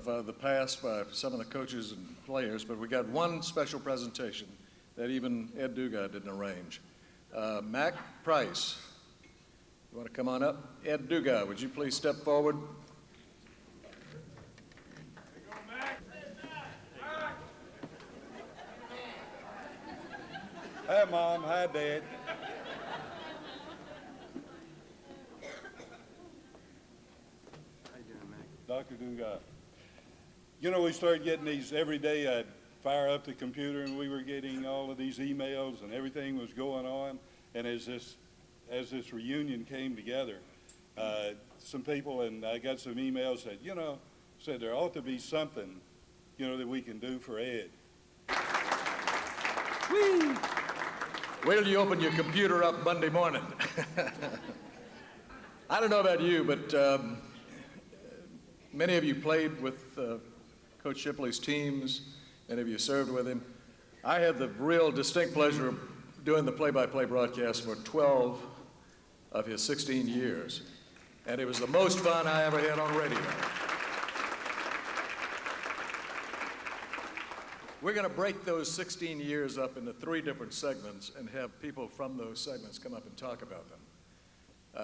the past by some of the coaches and players, but we got one special presentation that even Ed Dugas didn't arrange. Mac Price, you want to come on up? Ed Dugas, would you please step forward? Hi, Mom. Hi, Dad. How you doing, Mac? Dr. Dugas. You know, we started getting these every day. I'd fire up the computer, and we were getting all of these emails, and everything was going on. And as this reunion came together, some people, and I got some emails that, said there ought to be something, that we can do for Ed. Whee! Wait till you open your computer up Monday morning. I don't know about you, but many of you played with Coach Shipley's teams. Many of you served with him. I had the real distinct pleasure of doing the play-by-play broadcast for 12 of his 16 years. And it was the most fun I ever had on radio. We're going to break those 16 years up into 3 different segments and have people from those segments come up and talk about them.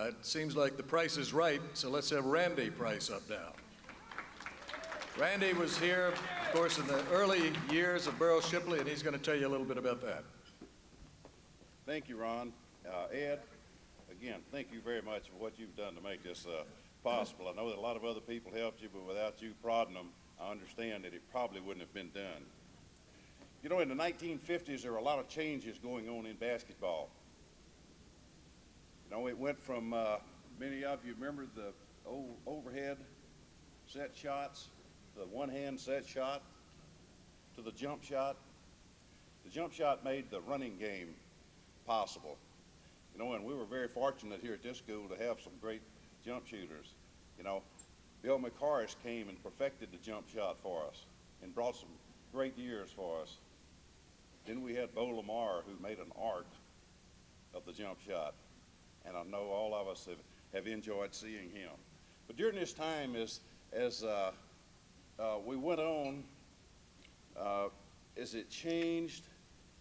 It seems like the price is right, so let's have Randy Price up now. Randy was here, of course, in the early years of Beryl Shipley, and he's going to tell you a little bit about that. Thank you, Ron. Ed, again, thank you very much for what you've done to make this possible. I know that a lot of other people helped you, but without you prodding them, I understand that it probably wouldn't have been done. You know, in the 1950s, there were a lot of changes going on in basketball. You know, it went from, many of you remember the old overhead set shots, the one-hand set shot, to the jump shot. The jump shot made the running game possible. You know, and we were very fortunate here at this school to have some great jump shooters. You know, Bill McCarris came and perfected the jump shot for us and brought some great years for us. Then we had Bo Lamar, who made an art of the jump shot, and I know all of us have enjoyed seeing him. But during this time, as we went on, as it changed,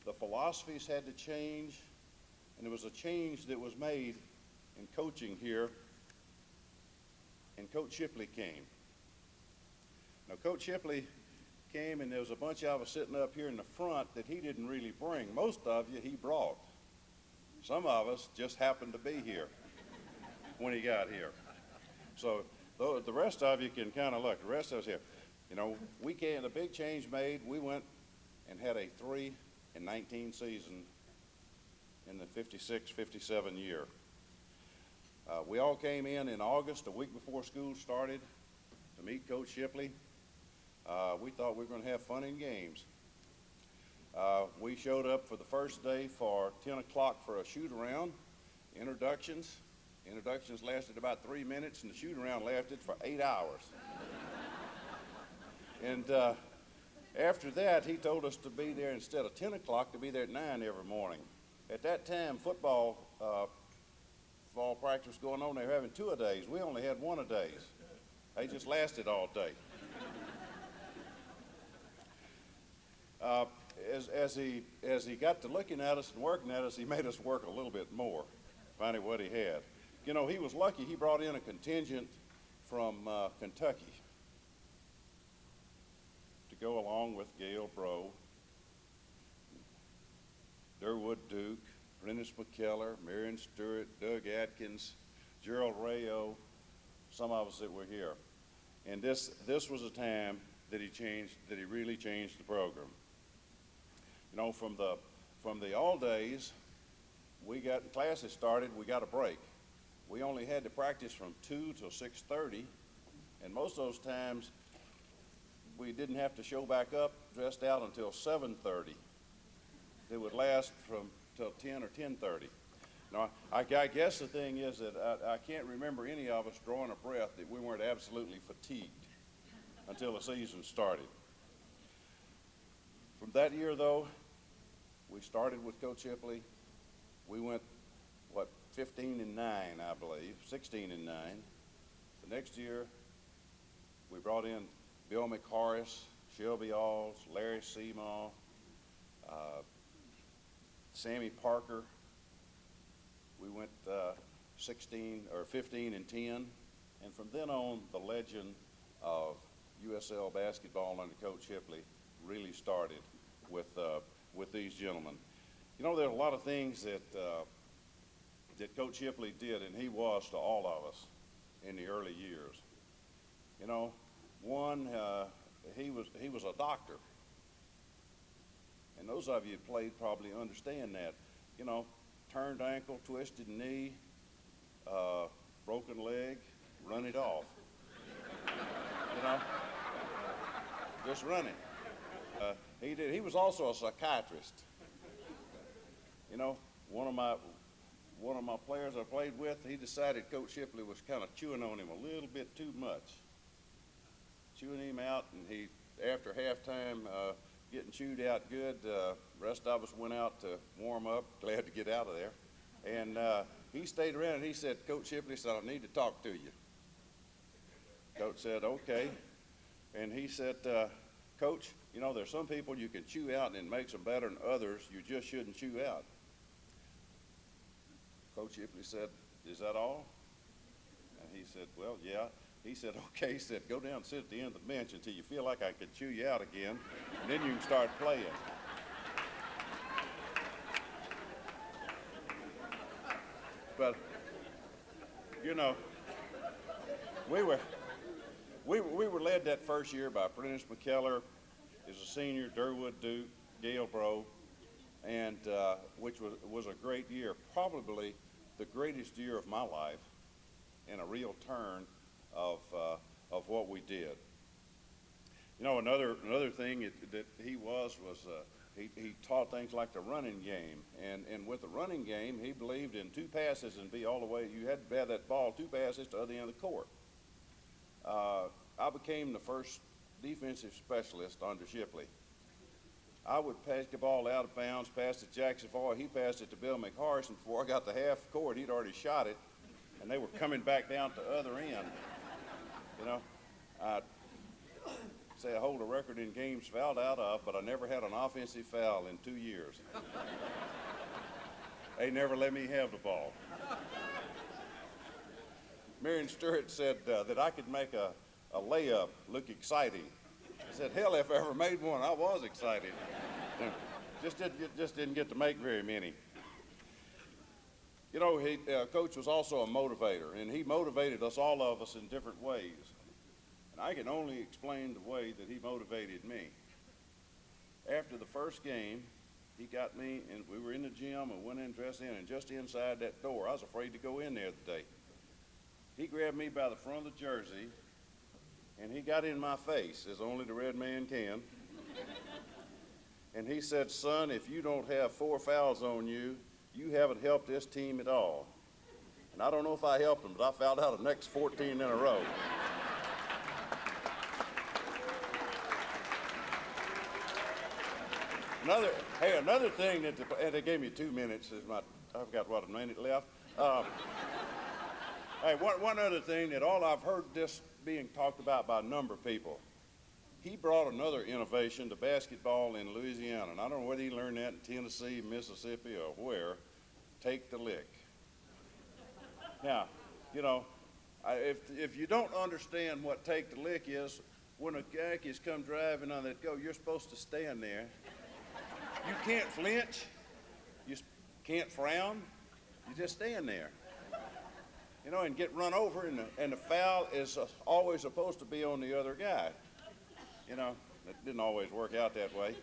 the philosophies had to change, and there was a change that was made in coaching here, and Coach Shipley came. Now, Coach Shipley came, and there was a bunch of us sitting up here in the front that he didn't really bring. Most of you he brought. Some of us just happened to be here when he got here. So the rest of you can kind of look. The rest of us here, you know, we came, the big change made, we went and had a 3-19 season in the 56-57 year. We all came in August, a week before school started, to meet Coach Shipley. We thought we were going to have fun and games. We showed up for the first day for 10 o'clock for a shoot-around, introductions. Introductions lasted about 3 minutes, and the shoot-around lasted for 8 hours. And after that, he told us to be there instead of 10 o'clock, to be there at 9 every morning. At that time, football fall practice was going on. They were having 2-a-days. We only had 1-a-days. They just lasted all day. As he got to looking at us and working at us, he made us work a little bit more, finding what he had. You know, he was lucky. He brought in a contingent from Kentucky to go along with Gail Bro, Durwood Duke, Rennis McKellar, Marion Stewart, Doug Atkins, Gerald Rayo, some of us that were here. And this was a time that he really changed the program. You know, from the all days, we got classes started, we got a break. We only had to practice from 2 till 6:30, and most of those times we didn't have to show back up dressed out until 7:30. It would last till 10 or 10:30. Now, I guess the thing is that I can't remember any of us drawing a breath that we weren't absolutely fatigued until the season started. From that year, though, we started with Coach Shipley. We went, 15-9, I believe, 16-9. The next year, we brought in Bill McHorris, Shelby Alls, Larry Seymour, Sammy Parker. We went 16 or 15 and 10, and from then on, the legend of USL basketball under Coach Shipley really started with these gentlemen. You know, there are a lot of things that that Coach Shipley did, and he was to all of us in the early years. You know, one, he was a doctor, and those of you that played probably understand that. You know, turned ankle, twisted knee, broken leg, run it off. You know, just run it. He was also a psychiatrist. You know, one of my players I played with, he decided Coach Shipley was kind of chewing on him a little bit too much. Chewing him out, and he, after halftime, getting chewed out good, rest of us went out to warm up, glad to get out of there. And he stayed around, and he said, Coach Shipley said, I need to talk to you. Coach said, okay. And he said, Coach, you know, there's some people you can chew out and it makes them better than others. You just shouldn't chew out. Coach Shipley said, is that all? And he said, well, yeah. He said, okay. He said, go down and sit at the end of the bench until you feel like I could chew you out again, and then you can start playing. But, you know, we were led that first year by Prentice McKellar, is a senior, Durwood Duke, Gail Bro, and which was a great year, probably the greatest year of my life, and a real turn of what we did. You know, another thing that he was he taught things like the running game, and with the running game, he believed in 2 passes and be all the way. You had to have that ball 2 passes to the other end of the court. I became the first defensive specialist under Shipley. I would pass the ball out of bounds, pass it to Jackson Foy. He passed it to Bill McHorris, and before I got to half court, he'd already shot it, and they were coming back down to the other end. You know, I'd say I hold a record in games fouled out of, but I never had an offensive foul in 2 years. They never let me have the ball. Marion Stewart said that I could make a layup look exciting. I said, hell, if I ever made one, I was excited. Just didn't get to make very many. You know, Coach was also a motivator, and he motivated all of us in different ways. And I can only explain the way that he motivated me. After the first game, he got me, and we were in the gym and went in, dressed in, and just inside that door, I was afraid to go in there today. He grabbed me by the front of the jersey, and he got in my face, as only the red man can. And he said, son, if you don't have 4 fouls on you, you haven't helped this team at all. And I don't know if I helped him, but I fouled out the next 14 in a row. Another thing and they gave me 2 minutes. I've got, what, a minute left? Hey, one other thing that I've heard this being talked about by a number of people. He brought another innovation to basketball in Louisiana, and I don't know whether he learned that in Tennessee, Mississippi, or where. Take the lick. Now, you know, if you don't understand what take the lick is, when a Yankees come driving on that go, you're supposed to stand there. You can't flinch. You can't frown. You just stand there. You know, and get run over, and the foul is always supposed to be on the other guy. You know, it didn't always work out that way.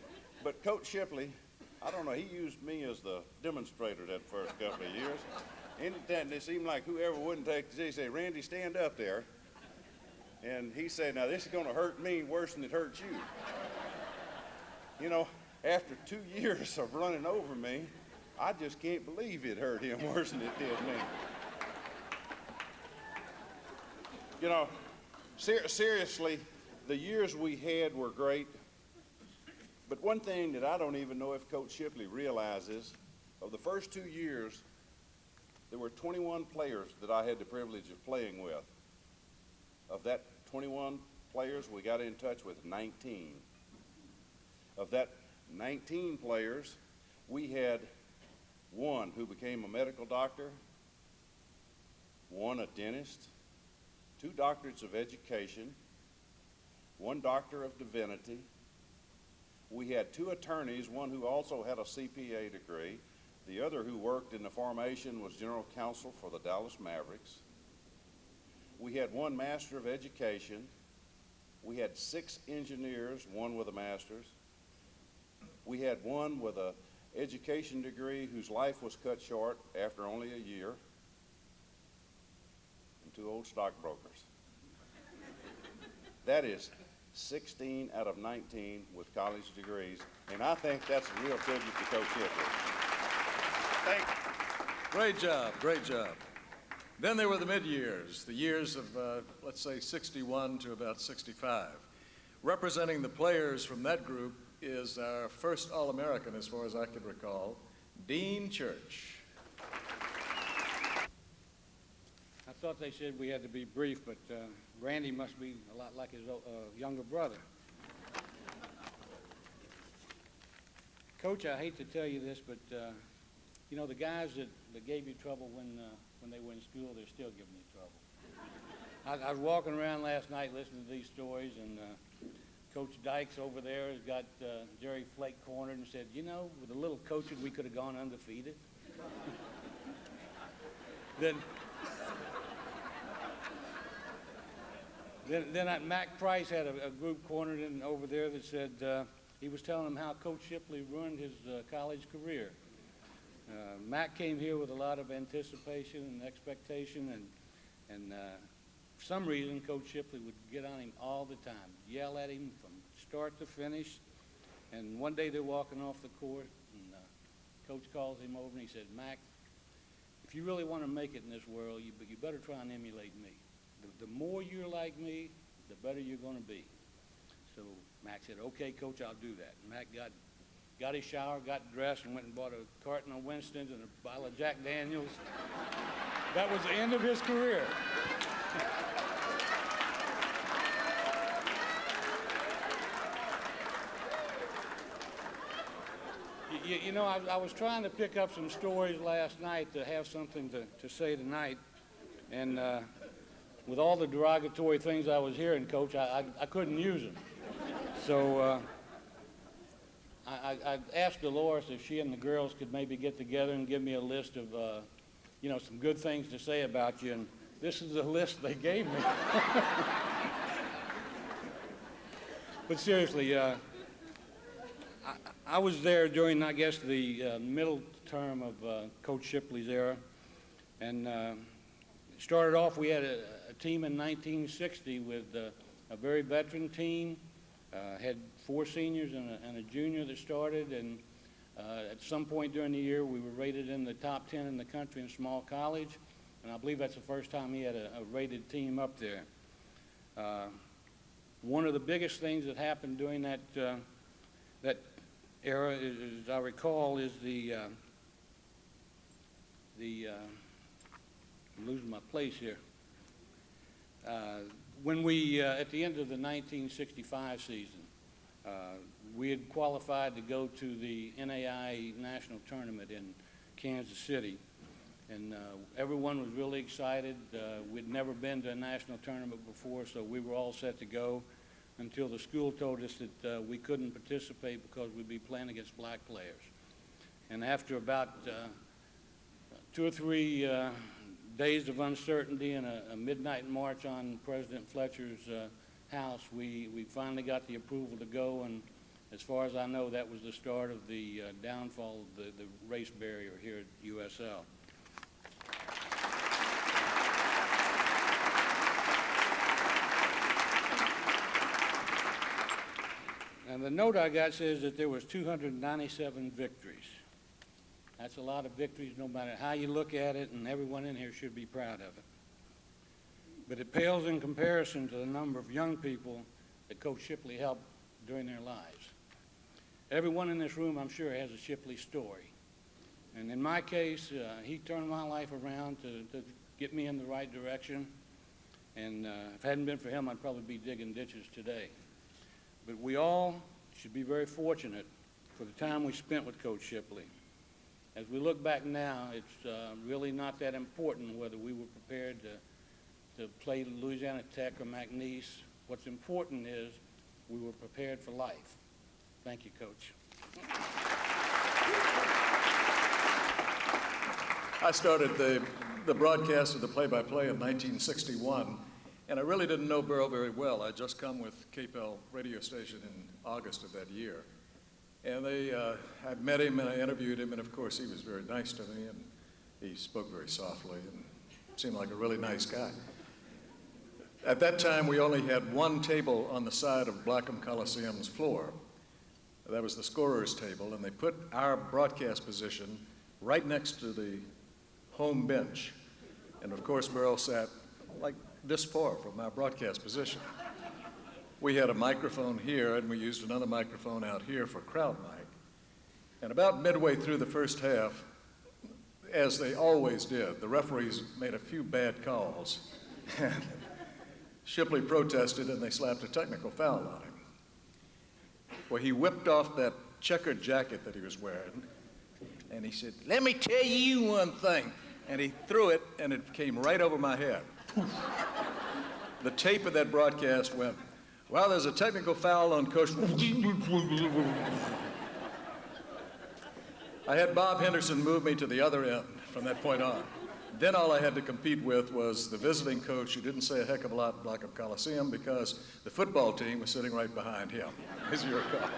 But Coach Shipley, I don't know, he used me as the demonstrator that first couple of years. Anytime it seemed like whoever wouldn't take the, he'd say, Randy, stand up there. And he said, now this is going to hurt me worse than it hurts you. You know, after 2 years of running over me, I just can't believe it hurt him worse than it did me. You know, seriously, the years we had were great. But one thing that I don't even know if Coach Shipley realizes, of the first 2 years, there were 21 players that I had the privilege of playing with. Of that 21 players, we got in touch with 19. Of that 19 players, we had one who became a medical doctor, one a dentist, 2 doctorates of education, 1 doctor of divinity. We had 2 attorneys, one who also had a CPA degree. The other who worked in the formation was general counsel for the Dallas Mavericks. We had 1 master of education. We had 6 engineers, 1 with a master's. We had 1 with an education degree whose life was cut short after only a year, and 2 old stockbrokers. That is 16 out of 19 with college degrees, and I think that's a real tribute to Coach Shipley. Thank you. Great job, great job. Then there were the mid-years, the years of, let's say, 61 to about 65. Representing the players from that group is our first All-American, as far as I can recall, Dean Church. I thought they said we had to be brief, but Randy must be a lot like his younger brother. Coach, I hate to tell you this, but you know, the guys that gave you trouble when they were in school, they're still giving you trouble. I was walking around last night listening to these stories, and Coach Dykes over there has got Jerry Flake cornered and said, you know, with a little coaching, we could have gone undefeated. Then Mac Price had a group cornered in over there that said he was telling them how Coach Shipley ruined his college career. Mac came here with a lot of anticipation and expectation, and for some reason, Coach Shipley would get on him all the time, yell at him from start to finish. And one day they're walking off the court, and Coach calls him over and he said, Mac, if you really want to make it in this world, you better try and emulate me. The more you're like me, the better you're going to be. So Mac said, okay, Coach, I'll do that. And Mac got his shower, got dressed, and went and bought a carton of Winston's and a bottle of Jack Daniels. That was the end of his career. You know, I was trying to pick up some stories last night to have something to say tonight, and with all the derogatory things I was hearing, Coach, I couldn't use them. So I asked Dolores if she and the girls could maybe get together and give me a list of, you know, some good things to say about you, and this is the list they gave me. But seriously, I was there during, I guess, the middle term of Coach Shipley's era, and started off, we had a team in 1960 with a very veteran team, had 4 seniors and a junior that started, and at some point during the year we were rated in the top 10 in the country in small college, and I believe that's the first time he had a rated team up there. One of the biggest things that happened during that era, as I recall, is I'm losing my place here. When we, at the end of the 1965 season, we had qualified to go to the NAIA National Tournament in Kansas City, and everyone was really excited. We'd never been to a national tournament before, so we were all set to go until the school told us that we couldn't participate because we'd be playing against black players. And after about 2 or 3 days of uncertainty and a midnight march on President Fletcher's house, we finally got the approval to go, and as far as I know, that was the start of the downfall of the race barrier here at USL. And the note I got says that there was 297 victories. That's a lot of victories, no matter how you look at it, and everyone in here should be proud of it. But it pales in comparison to the number of young people that Coach Shipley helped during their lives. Everyone in this room, I'm sure, has a Shipley story. And in my case, he turned my life around to get me in the right direction. And if it hadn't been for him, I'd probably be digging ditches today. But we all should be very fortunate for the time we spent with Coach Shipley. As we look back now, it's really not that important whether we were prepared to play Louisiana Tech or McNeese. What's important is we were prepared for life. Thank you, Coach. I started the broadcast of the play-by-play in 1961, and I really didn't know Beryl very well. I'd just come with KPEL radio station in August of that year. And I met him and I interviewed him, and of course he was very nice to me, and he spoke very softly and seemed like a really nice guy. At that time, we only had one table on the side of Blackham Coliseum's floor. That was the scorer's table, and they put our broadcast position right next to the home bench. And of course, Beryl sat like this far from our broadcast position. We had a microphone here, and we used another microphone out here for crowd mic. And about midway through the first half, as they always did, the referees made a few bad calls. And Shipley protested, and they slapped a technical foul on him. Well, he whipped off that checkered jacket that he was wearing, and he said, "Let me tell you one thing." And he threw it, and it came right over my head. The tape of that broadcast went, "Well, there's a technical foul on Coach." I had Bob Henderson move me to the other end from that point on. Then all I had to compete with was the visiting coach, who didn't say a heck of a lot at Blackham Coliseum because the football team was sitting right behind him, as you recall.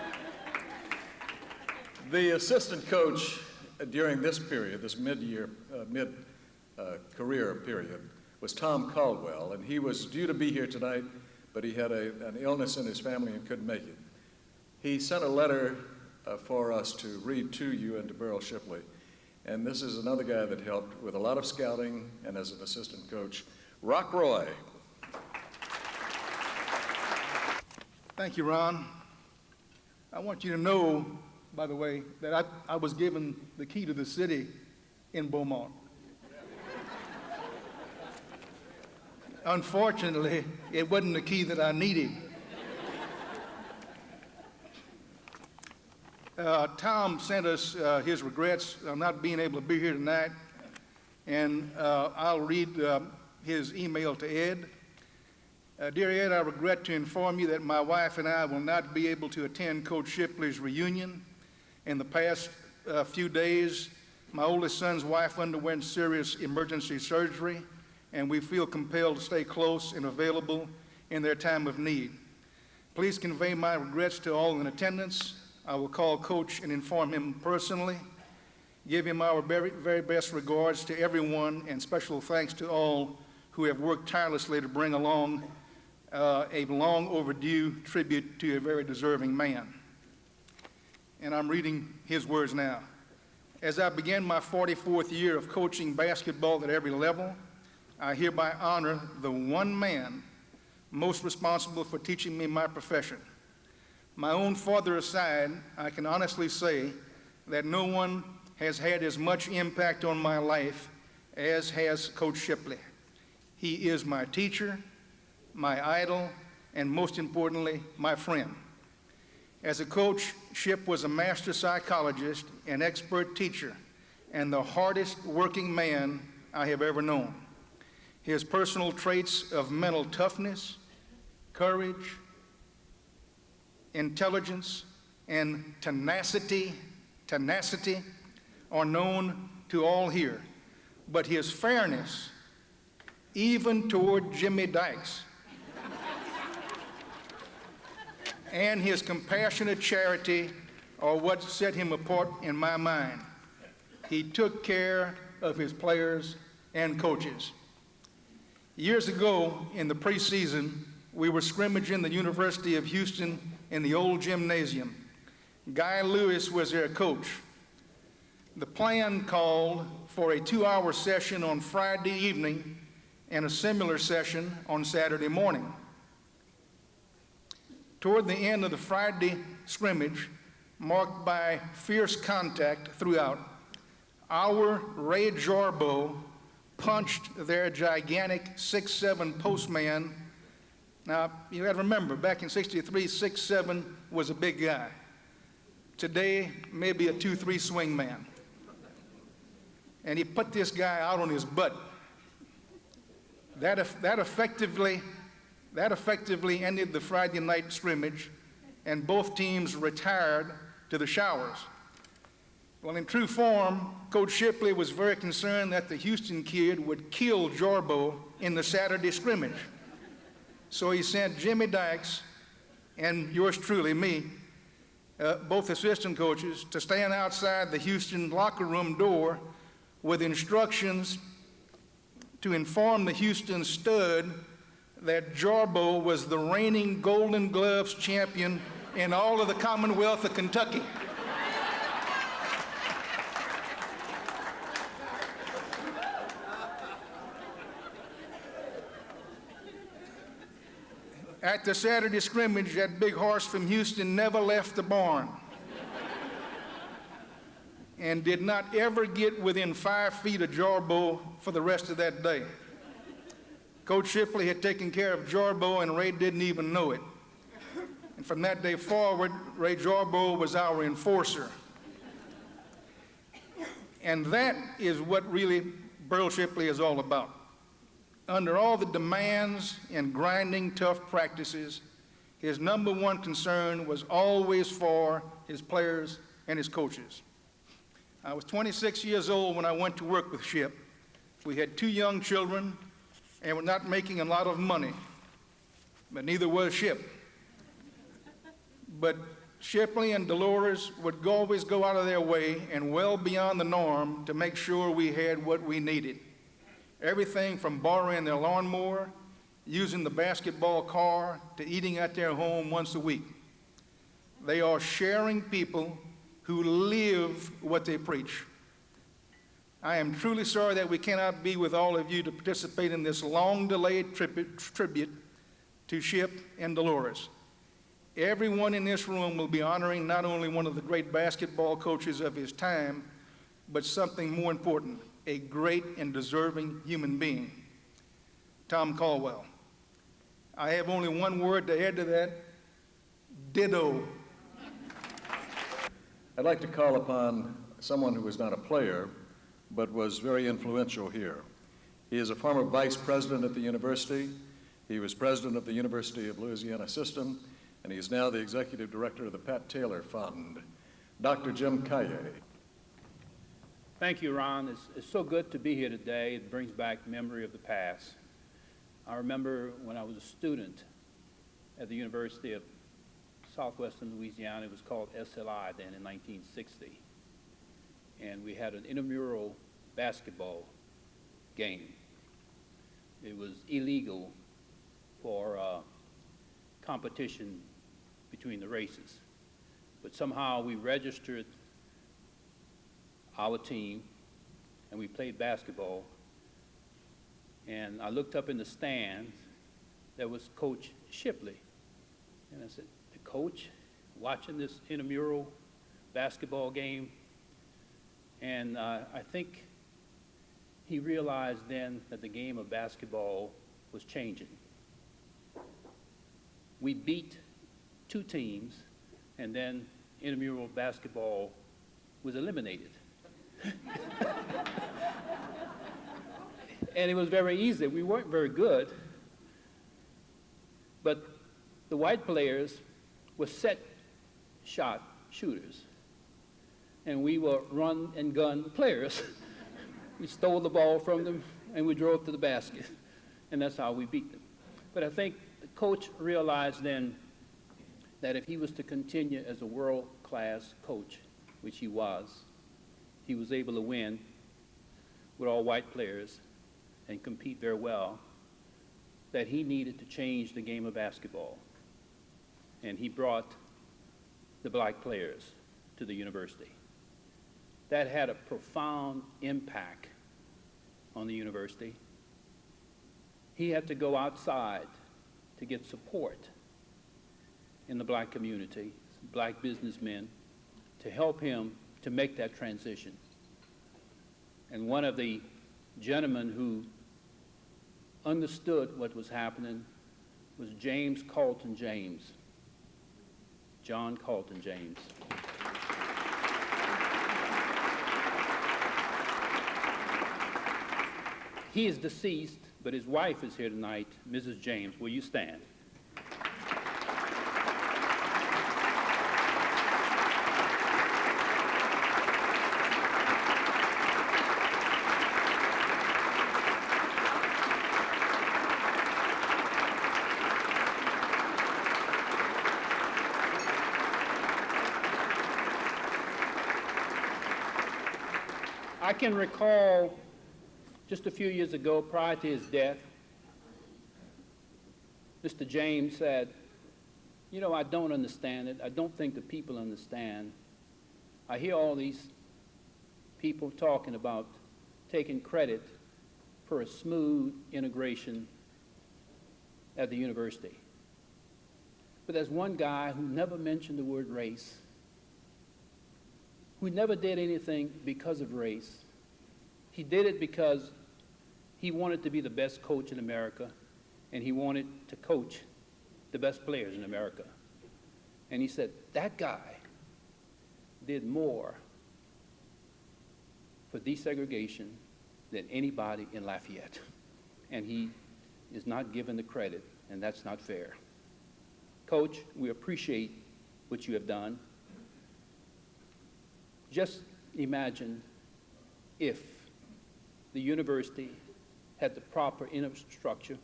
The assistant coach during this period, this mid-career period, was Tom Caldwell, and he was due to be here tonight, but he had an illness in his family and couldn't make it. He sent a letter for us to read to you and to Beryl Shipley, and this is another guy that helped with a lot of scouting and as an assistant coach, Rock Roy. Thank you, Ron. I want you to know, by the way, that I was given the key to the city in Beaumont. Unfortunately, it wasn't the key that I needed. Tom sent us his regrets on not being able to be here tonight, and I'll read his email to Ed. Dear Ed, I regret to inform you that my wife and I will not be able to attend Coach Shipley's reunion. In the past few days, my oldest son's wife underwent serious emergency surgery, and we feel compelled to stay close and available in their time of need. Please convey my regrets to all in attendance. I will call Coach and inform him personally. Give him our very, very best regards to everyone, and special thanks to all who have worked tirelessly to bring along a long overdue tribute to a very deserving man. And I'm reading his words now. As I begin my 44th year of coaching basketball at every level, I hereby honor the one man most responsible for teaching me my profession. My own father aside, I can honestly say that no one has had as much impact on my life as has Coach Shipley. He is my teacher, my idol, and most importantly, my friend. As a coach, Ship was a master psychologist, an expert teacher, and the hardest working man I have ever known. His personal traits of mental toughness, courage, intelligence, and tenacity are known to all here. But his fairness, even toward Jimmy Dykes, and his compassionate charity are what set him apart in my mind. He took care of his players and coaches. Years ago in the preseason, we were scrimmaging the University of Houston in the old gymnasium. Guy Lewis was their coach. The plan called for a 2-hour session on Friday evening and a similar session on Saturday morning. Toward the end of the Friday scrimmage, marked by fierce contact throughout, our Ray Jarbo punched their gigantic 6'7" postman. Now, you got to remember, back in '63, 6'7" was a big guy. Today, maybe a 2-3 swing man. And he put this guy out on his butt. That effectively ended the Friday night scrimmage, and both teams retired to the showers. Well, in true form, Coach Shipley was very concerned that the Houston kid would kill Jorbo in the Saturday scrimmage. So he sent Jimmy Dykes and yours truly, me, both assistant coaches, to stand outside the Houston locker room door with instructions to inform the Houston stud that Jorbo was the reigning Golden Gloves champion in all of the Commonwealth of Kentucky. At the Saturday scrimmage, that big horse from Houston never left the barn and did not ever get within 5 feet of Jorbo for the rest of that day. Coach Shipley had taken care of Jorbo, and Ray didn't even know it. And from that day forward, Ray Jorbo was our enforcer. And that is what really Beryl Shipley is all about. Under all the demands and grinding, tough practices, his number one concern was always for his players and his coaches. I was 26 years old when I went to work with Ship. We had 2 young children and were not making a lot of money, but neither was Ship. But Shipley and Dolores would always go out of their way and well beyond the norm to make sure we had what we needed. Everything from borrowing their lawnmower, using the basketball car, to eating at their home once a week. They are sharing people who live what they preach. I am truly sorry that we cannot be with all of you to participate in this long-delayed tribute to Ship and Dolores. Everyone in this room will be honoring not only one of the great basketball coaches of his time, but something more important, a great and deserving human being, Tom Caldwell. I have only one word to add to that: ditto. I'd like to call upon someone who was not a player, but was very influential here. He is a former vice president at the university. He was president of the University of Louisiana System, and he is now the executive director of the Pat Taylor Fund. Dr. Jim Kaye. Thank you, Ron. It's so good to be here today. It brings back memory of the past. I remember when I was a student at the University of Southwestern Louisiana. It was called SLI then in 1960. And we had an intramural basketball game. It was illegal for competition between the races. But somehow we registered our team, and we played basketball. And I looked up in the stands, there was Coach Shipley. And I said, the coach watching this intramural basketball game? And I think he realized then that the game of basketball was changing. We beat 2 teams, and then intramural basketball was eliminated. And it was very easy. We weren't very good, but the white players were set shot shooters, and we were run and gun players. We stole the ball from them, and we drove to the basket, and that's how we beat them. But I think the coach realized then that if he was to continue as a world-class coach, which he was able to win with all white players and compete very well, that he needed to change the game of basketball. And he brought the black players to the university. That had a profound impact on the university. He had to go outside to get support in the black community, black businessmen, to help him to make that transition. And one of the gentleman who understood what was happening was James Carlton James, John Carlton James. He is deceased, but his wife is here tonight, Mrs. James. Will you stand? I can recall just a few years ago, prior to his death, Mr. James said, "You know, I don't understand it. I don't think the people understand. I hear all these people talking about taking credit for a smooth integration at the university. But there's one guy who never mentioned the word race, who never did anything because of race. He did it because he wanted to be the best coach in America, and he wanted to coach the best players in America. And he said, that guy did more for desegregation than anybody in Lafayette. And he is not given the credit, and that's not fair. Coach, we appreciate what you have done. Just imagine if the university had the proper infrastructure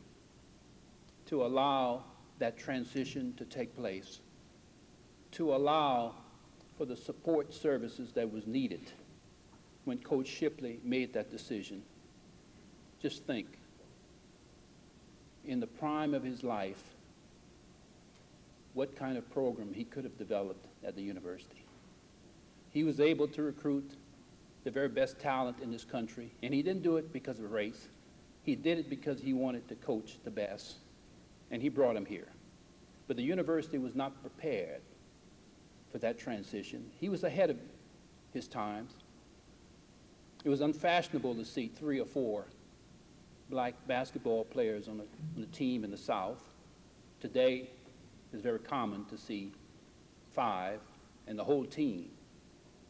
to allow that transition to take place, to allow for the support services that was needed when Coach Shipley made that decision. Just think, in the prime of his life, what kind of program he could have developed at the university. He was able to recruit the very best talent in this country, and he didn't do it because of race. He did it because he wanted to coach the best, and he brought him here. But the university was not prepared for that transition. He was ahead of his times. It was unfashionable to see 3 or 4 black basketball players on the team in the South. Today, it's very common to see 5 and the whole team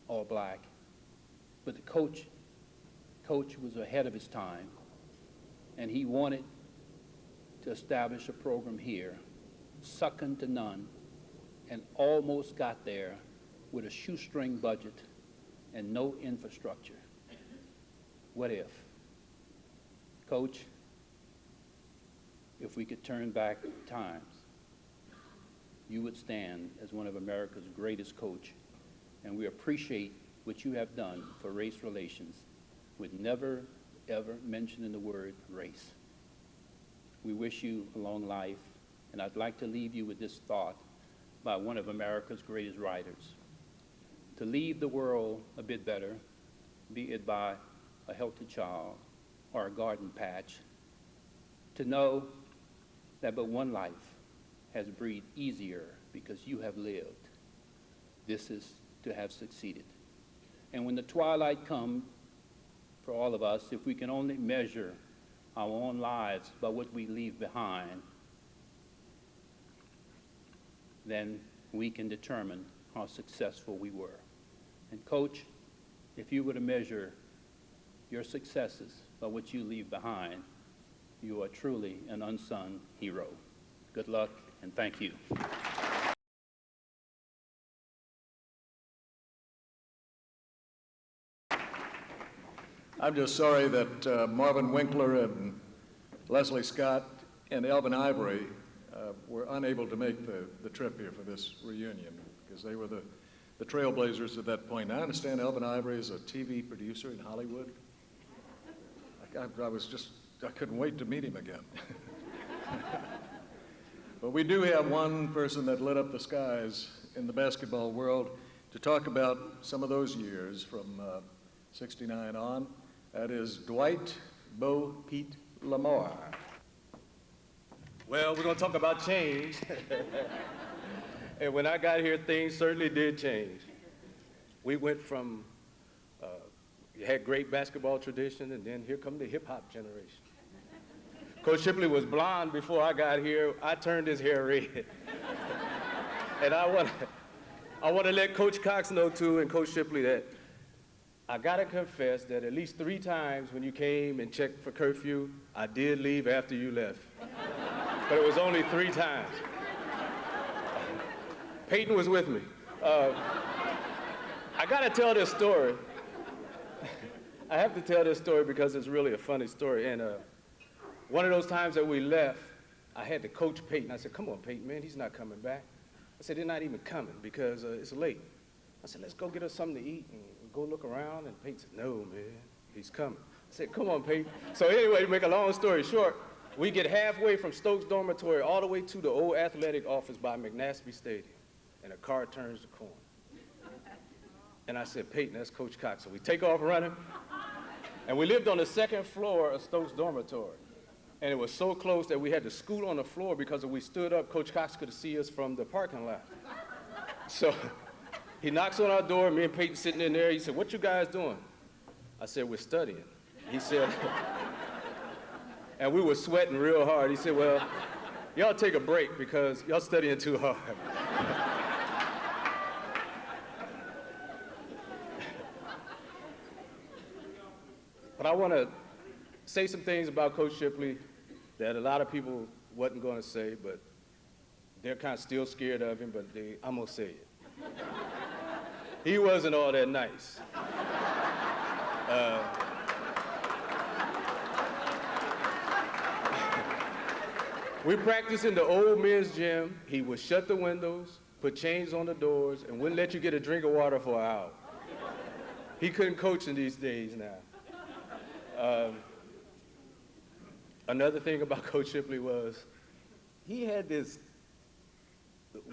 all black. But the coach was ahead of his time, and he wanted to establish a program here, second to none, and almost got there with a shoestring budget and no infrastructure. What if? Coach, if we could turn back times, you would stand as one of America's greatest coach, and we appreciate what you have done for race relations with never, ever mentioning the word race. We wish you a long life, and I'd like to leave you with this thought by one of America's greatest writers. To leave the world a bit better, be it by a healthy child or a garden patch, to know that but one life has breathed easier because you have lived. This is to have succeeded. And when the twilight comes for all of us, if we can only measure our own lives by what we leave behind, then we can determine how successful we were. And Coach, if you were to measure your successes by what you leave behind, you are truly an unsung hero. Good luck, and thank you. I'm just sorry that Marvin Winkler and Leslie Scott and Elvin Ivory were unable to make the trip here for this reunion because they were the trailblazers at that point. I understand Elvin Ivory is a TV producer in Hollywood. I couldn't wait to meet him again. But we do have one person that lit up the skies in the basketball world to talk about some of those years from '69 on. That is Dwight Bo Pete Lamar. Well, we're going to talk about change. And when I got here, things certainly did change. We went from you had great basketball tradition, and then here come the hip-hop generation. Coach Shipley was blonde before I got here. I turned his hair red. And I want to let Coach Cox know, too, and Coach Shipley, that I got to confess that at least 3 times when you came and checked for curfew, I did leave after you left. But it was only 3 times. Peyton was with me. I got to tell this story. I have to tell this story because it's really a funny story. And one of those times that we left, I had to coach Peyton. I said, come on, Peyton, man, he's not coming back. I said, they're not even coming because it's late. I said, let's go get us something to eat and go look around. And Peyton said, no, man, he's coming. I said, come on, Peyton. So anyway, to make a long story short, we get halfway from Stokes Dormitory all the way to the old athletic office by McNaspy Stadium, and a car turns the corner. And I said, Peyton, that's Coach Cox. So we take off running, and we lived on the 2nd floor of Stokes Dormitory. And it was so close that we had to scoot on the floor because if we stood up, Coach Cox could see us from the parking lot. So he knocks on our door, me and Peyton sitting in there. He said, what you guys doing? I said, we're studying. He said, and we were sweating real hard. He said, well, y'all take a break because y'all studying too hard. But I want to say some things about Coach Shipley that a lot of people wasn't going to say, but they're kind of still scared of him, but I'm going to say it. He wasn't all that nice. We practiced in the old men's gym. He would shut the windows, put chains on the doors, and wouldn't let you get a drink of water for an hour. He couldn't coach in these days now. Another thing about Coach Shipley was he had this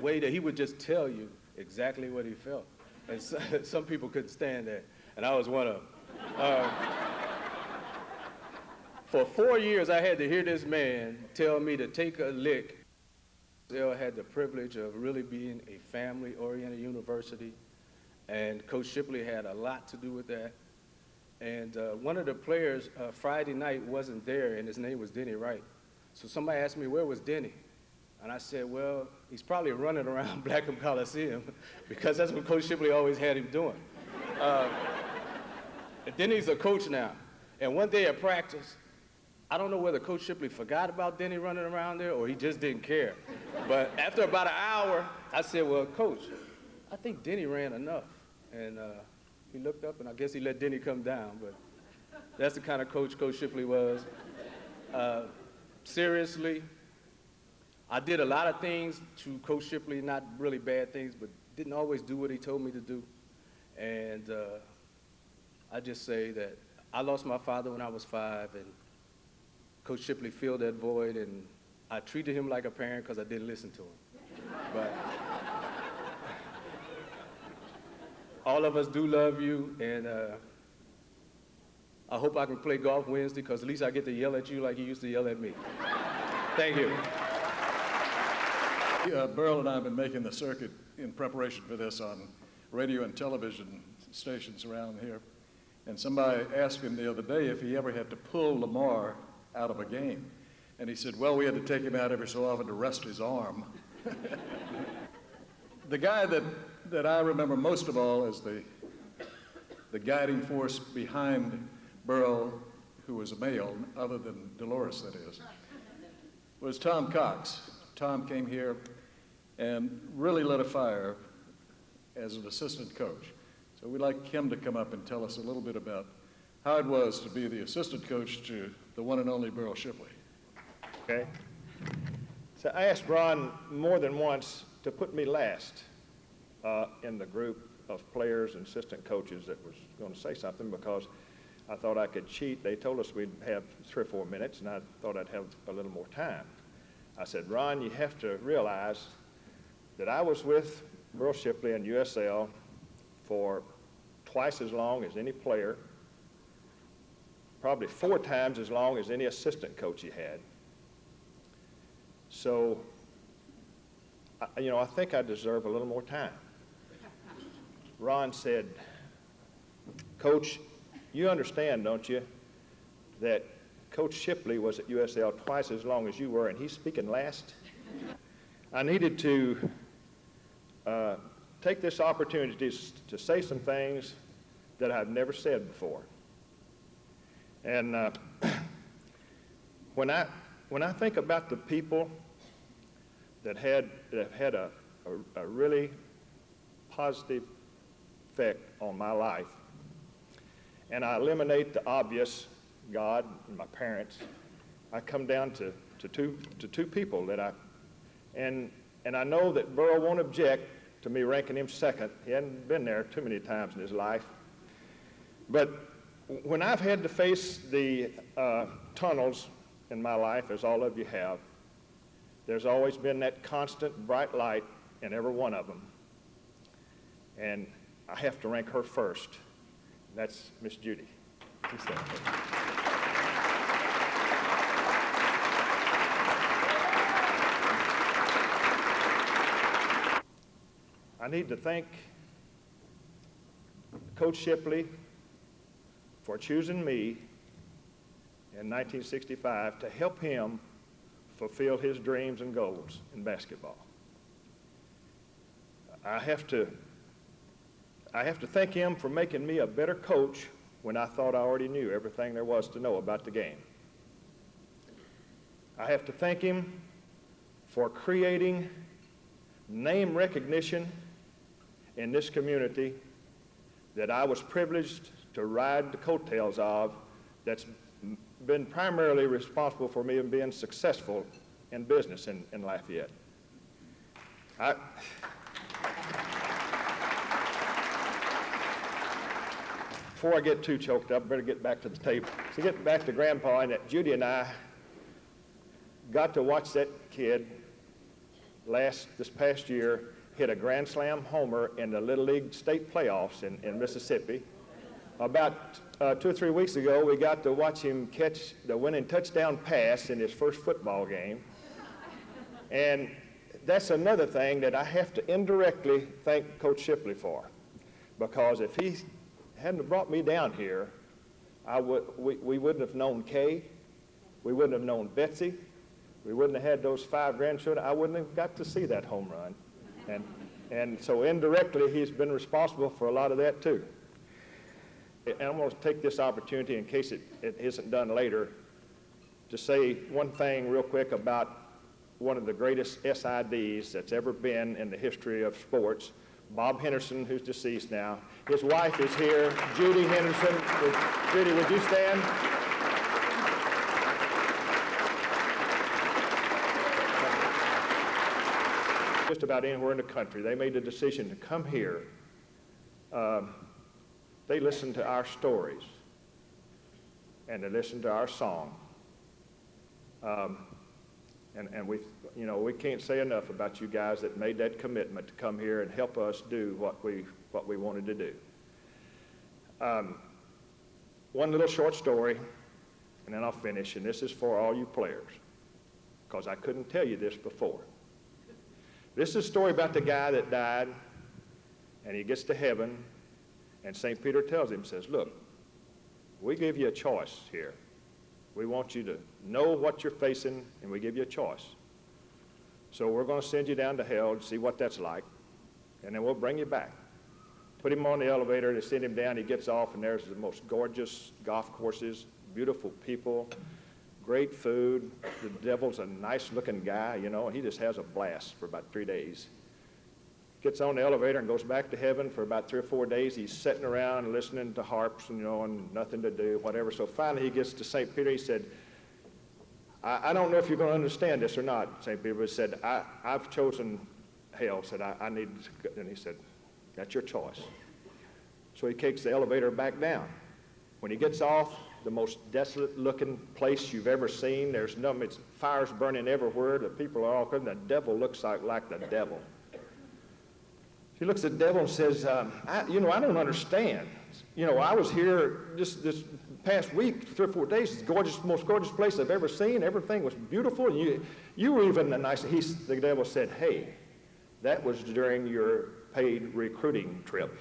way that he would just tell you exactly what he felt. And some people couldn't stand that, and I was one of them. For 4 years, I had to hear this man tell me to take a lick. I had the privilege of really being a family-oriented university, and Coach Shipley had a lot to do with that. And one of the players Friday night wasn't there, and his name was Denny Wright. So somebody asked me, where was Denny? And I said, well, he's probably running around Blackham Coliseum because that's what Coach Shipley always had him doing. Denny's a coach now. And one day at practice, I don't know whether Coach Shipley forgot about Denny running around there or he just didn't care. But after about an hour, I said, well, Coach, I think Denny ran enough. And he looked up, and I guess he let Denny come down. But that's the kind of coach Coach Shipley was. Seriously, I did a lot of things to Coach Shipley, not really bad things, but didn't always do what he told me to do. And I just say that I lost my father when I was 5, and Coach Shipley filled that void, and I treated him like a parent because I didn't listen to him. But all of us do love you, and I hope I can play golf Wednesday because at least I get to yell at you like you used to yell at me. Thank you. Beryl and I have been making the circuit in preparation for this on radio and television stations around here. And somebody asked him the other day if he ever had to pull Lamar out of a game. And he said, well, we had to take him out every so often to rest his arm. The guy that I remember most of all as the guiding force behind Beryl, who was a male, other than Dolores, that is, was Tom Cox. Tom came here and really lit a fire as an assistant coach. So we'd like him to come up and tell us a little bit about how it was to be the assistant coach to the one and only Beryl Shipley. Okay. So I asked Ron more than once to put me last in the group of players and assistant coaches that was going to say something because I thought I could cheat. They told us we'd have 3 or 4 minutes, and I thought I'd have a little more time. I said, Ron, you have to realize that I was with Beryl Shipley and USL for twice as long as any player, probably 4 times as long as any assistant coach he had. So, I think I deserve a little more time. Ron said, Coach, you understand, don't you, that Coach Shipley was at USL twice as long as you were, and he's speaking last? I needed to take this opportunity to say some things that I've never said before. And when I think about the people that have had a really positive effect on my life, and I eliminate the obvious, God and my parents, I come down to two people that and I know that Beryl won't object to me ranking him second. He hadn't been there too many times in his life. But when I've had to face the tunnels in my life, as all of you have, there's always been that constant bright light in every one of them. And I have to rank her first. That's Miss Judy. Please stand. I need to thank Coach Shipley for choosing me in 1965 to help him fulfill his dreams and goals in basketball. I have to thank him for making me a better coach when I thought I already knew everything there was to know about the game. I have to thank him for creating name recognition in this community that I was privileged to ride the coattails of, that's been primarily responsible for me being successful in business in Lafayette. Before I get too choked up, I better get back to the table. So get back to Grandpa, and that Judy and I got to watch that kid this past year hit a Grand Slam homer in the Little League state playoffs in Mississippi. About 2 or 3 weeks ago, we got to watch him catch the winning touchdown pass in his first football game. And that's another thing that I have to indirectly thank Coach Shipley for, because if he hadn't brought me down here, we wouldn't have known Kay, we wouldn't have known Betsy, we wouldn't have had those 5 grandchildren. I wouldn't have got to see that home run. And so indirectly, he's been responsible for a lot of that too. And I'm going to take this opportunity, in case it isn't done later, to say one thing real quick about one of the greatest SIDs that's ever been in the history of sports, Bob Henderson, who's deceased now. His wife is here, Judy Henderson. Judy, would you stand? Just about anywhere in the country, they made the decision to come here. They listened to our stories, and they listened to our song. And we can't say enough about you guys that made that commitment to come here and help us do what we wanted to do. One little short story, and then I'll finish, and this is for all you players, because I couldn't tell you this before. This is a story about the guy that died, and he gets to heaven, and St. Peter tells him, says, look, we give you a choice here. We want you to know what you're facing, and we give you a choice. So we're going to send you down to hell to see what that's like, and then we'll bring you back. Put him on the elevator, they send him down, he gets off, and there's the most gorgeous golf courses, beautiful people, great food. The devil's a nice-looking guy, and he just has a blast for about 3 days. Gets on the elevator and goes back to heaven for about 3 or 4 days. He's sitting around listening to harps, and nothing to do, whatever. So finally he gets to St. Peter. He said, I don't know if you're going to understand this or not, St. Peter said, I've chosen hell. Said, I need to go. And he said, that's your choice. So he takes the elevator back down. When he gets off, the most desolate-looking place you've ever seen. There's it's fires burning everywhere. The people are all coming. The devil looks like the devil. He looks at the devil and says, I don't understand. I was here just this past week, 3 or 4 days. It's the most gorgeous place I've ever seen. Everything was beautiful. And you were even a nice. The devil said, hey, that was during your paid recruiting trip.